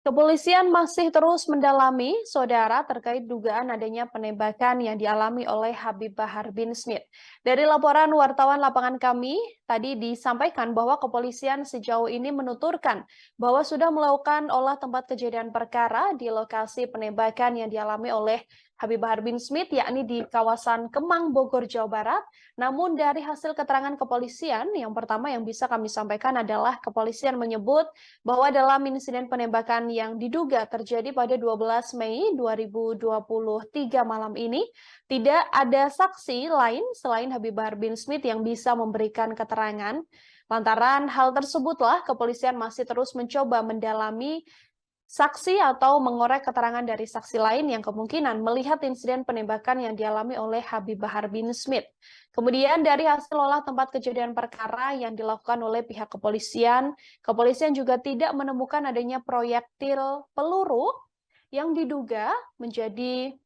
Kepolisian masih terus mendalami, saudara, terkait dugaan adanya penembakan yang dialami oleh Habib Bahar bin Smith. Dari laporan wartawan lapangan kami, tadi disampaikan bahwa kepolisian sejauh ini menuturkan bahwa sudah melakukan olah tempat kejadian perkara di lokasi penembakan yang dialami oleh Habib Bahar bin Smith, yakni di kawasan Kemang, Bogor, Jawa Barat. Namun dari hasil keterangan kepolisian, yang pertama yang bisa kami sampaikan adalah kepolisian menyebut bahwa dalam insiden penembakan yang diduga terjadi pada 12 Mei 2023 malam ini, tidak ada saksi lain selain Habib Bahar bin Smith yang bisa memberikan keterangan. Lantaran hal tersebutlah, kepolisian masih terus mencoba mendalami saksi atau mengorek keterangan dari saksi lain yang kemungkinan melihat insiden penembakan yang dialami oleh Habib Bahar bin Smith. Kemudian dari hasil olah tempat kejadian perkara yang dilakukan oleh pihak kepolisian, kepolisian juga tidak menemukan adanya proyektil peluru yang diduga menjadi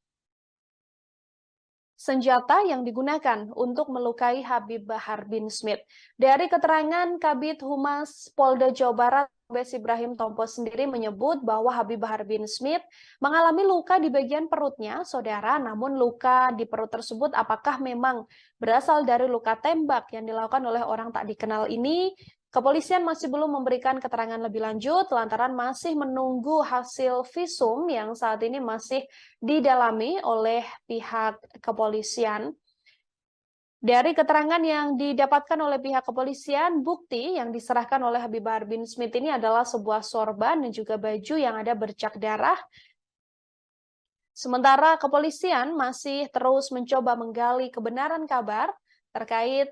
senjata yang digunakan untuk melukai Habib Bahar bin Smith. Dari keterangan Kabid Humas Polda Jawa Barat, Kombes Ibrahim Tompo sendiri menyebut bahwa Habib Bahar bin Smith mengalami luka di bagian perutnya, saudara, namun luka di perut tersebut apakah memang berasal dari luka tembak yang dilakukan oleh orang tak dikenal ini? Kepolisian masih belum memberikan keterangan lebih lanjut lantaran masih menunggu hasil visum yang saat ini masih didalami oleh pihak kepolisian. Dari keterangan yang didapatkan oleh pihak kepolisian, bukti yang diserahkan oleh Habib Bahar bin Smith ini adalah sebuah sorban dan juga baju yang ada bercak darah. Sementara kepolisian masih terus mencoba menggali kebenaran kabar terkait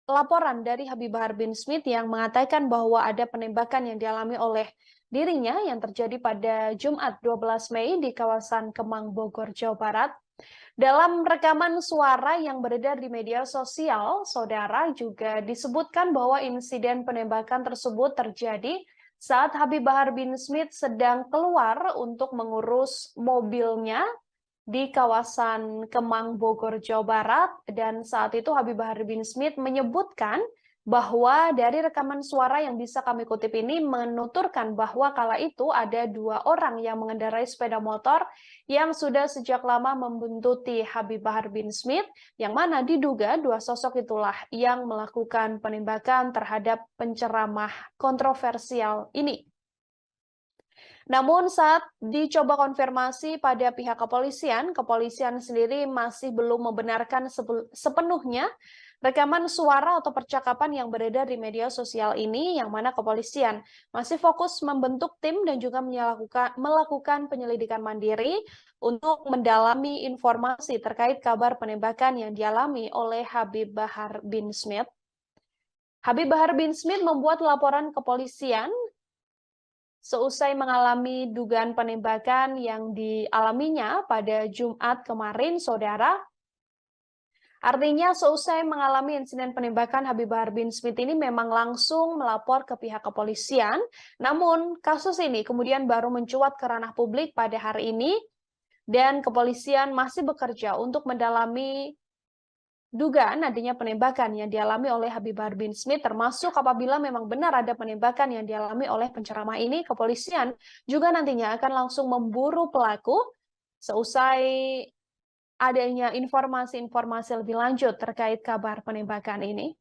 laporan dari Habib Bahar bin Smith yang mengatakan bahwa ada penembakan yang dialami oleh dirinya yang terjadi pada Jumat 12 Mei di kawasan Kemang, Bogor, Jawa Barat. Dalam rekaman suara yang beredar di media sosial, saudara, juga disebutkan bahwa insiden penembakan tersebut terjadi saat Habib Bahar bin Smith sedang keluar untuk mengurus mobilnya di kawasan Kemang, Bogor, Jawa Barat, dan saat itu Habib Bahar bin Smith menyebutkan bahwa dari rekaman suara yang bisa kami kutip ini menuturkan bahwa kala itu ada 2 orang yang mengendarai sepeda motor yang sudah sejak lama membuntuti Habib Bahar bin Smith, yang mana diduga 2 sosok itulah yang melakukan penembakan terhadap penceramah kontroversial ini. Namun saat dicoba konfirmasi pada pihak kepolisian sendiri masih belum membenarkan sepenuhnya rekaman suara atau percakapan yang beredar di media sosial ini, yang mana kepolisian masih fokus membentuk tim dan juga melakukan penyelidikan mandiri untuk mendalami informasi terkait kabar penembakan yang dialami oleh Habib Bahar bin Smith. Habib Bahar bin Smith membuat laporan kepolisian seusai mengalami dugaan penembakan yang dialaminya pada Jumat kemarin, saudara. Artinya seusai mengalami insiden penembakan, Habib Bahar bin Smith ini memang langsung melapor ke pihak kepolisian. Namun kasus ini kemudian baru mencuat ke ranah publik pada hari ini dan kepolisian masih bekerja untuk mendalami dugaan adanya penembakan yang dialami oleh Habib Bahar bin Smith, termasuk apabila memang benar ada penembakan yang dialami oleh penceramah ini, kepolisian juga nantinya akan langsung memburu pelaku seusai adanya informasi-informasi lebih lanjut terkait kabar penembakan ini.